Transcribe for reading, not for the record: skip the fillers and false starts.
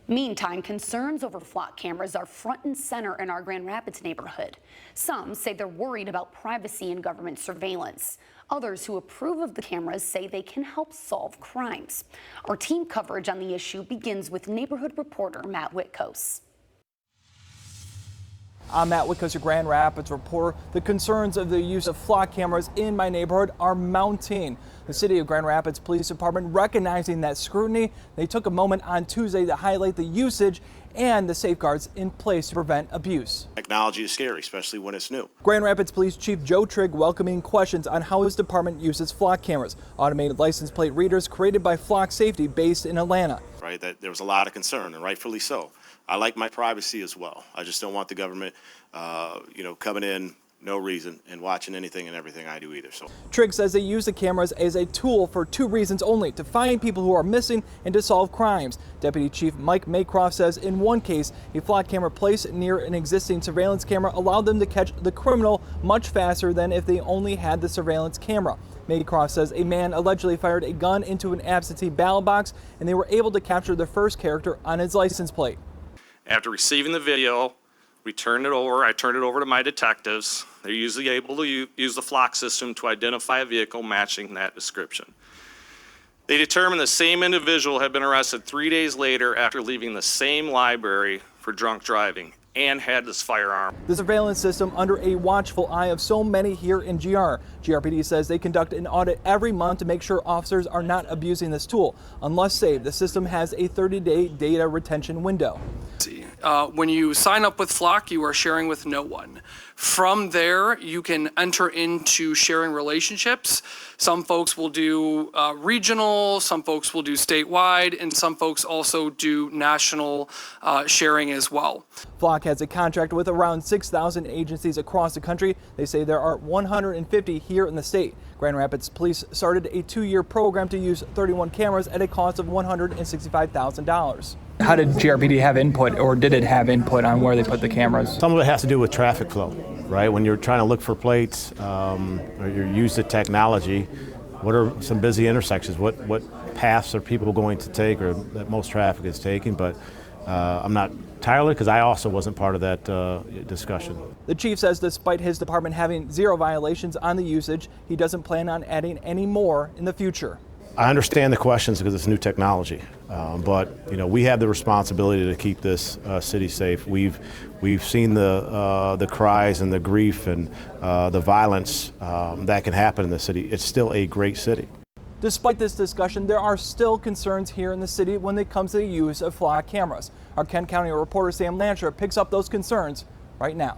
Meantime, concerns over flock cameras are front and center in our Grand Rapids neighborhood. Some say they're worried about privacy and government surveillance. Others who approve of the cameras say they can help solve crimes. Our team coverage on the issue begins with neighborhood reporter Matt Witkos. I'm Matt Witkos, your Grand Rapids reporter. The concerns of the use of flock cameras in my neighborhood are mounting. The City of Grand Rapids Police Department, recognizing that scrutiny, they took a moment on Tuesday to highlight the usage and the safeguards in place to prevent abuse. Technology is scary, especially when it's new. Grand Rapids Police Chief Joe Trigg welcoming questions on how his department uses flock cameras, automated license plate readers created by Flock Safety based in Atlanta. Right, that there was a lot of concern, and rightfully so. I like my privacy as well. I just don't want the government, coming in no reason and watching anything and everything I do either. So Trigg says they use the cameras as a tool for two reasons only: to find people who are missing and to solve crimes. Deputy Chief Mike Maycroft says in one case, a flock camera placed near an existing surveillance camera allowed them to catch the criminal much faster than if they only had the surveillance camera. Maycroft says a man allegedly fired a gun into an absentee ballot box and they were able to capture the first character on his license plate. After receiving the video, I turned it over to my detectives. They're usually able to use the Flock system to identify a vehicle matching that description. They determined the same individual had been arrested 3 days later after leaving the same library for drunk driving and had this firearm. The surveillance system under a watchful eye of so many here in GR. GRPD says they conduct an audit every month to make sure officers are not abusing this tool. Unless saved, the system has a 30-day data retention window. When you sign up with Flock, you are sharing with no one. From there, you can enter into sharing relationships. Some folks will do regional, some folks will do statewide, and some folks also do national sharing as well. Flock has a contract with around 6,000 agencies across the country. They say there are 150 here in the state. Grand Rapids Police started a 2-year program to use 31 cameras at a cost of $165,000. How did GRPD have input, or did it have input on where they put the cameras? Some of it has to do with traffic flow, right? When you're trying to look for plates, or you use the technology, what are some busy intersections? What paths are people going to take, or that most traffic is taking? But I'm not entirely, because I also wasn't part of that discussion. The chief says despite his department having 0 violations on the usage, he doesn't plan on adding any more in the future. I understand the questions because it's new technology, but we have the responsibility to keep this city safe. We've seen the cries and the grief and the violence that can happen in the city. It's still a great city. Despite this discussion, there are still concerns here in the city when it comes to the use of flock cameras. Our Kent County reporter Sam Lancher picks up those concerns right now.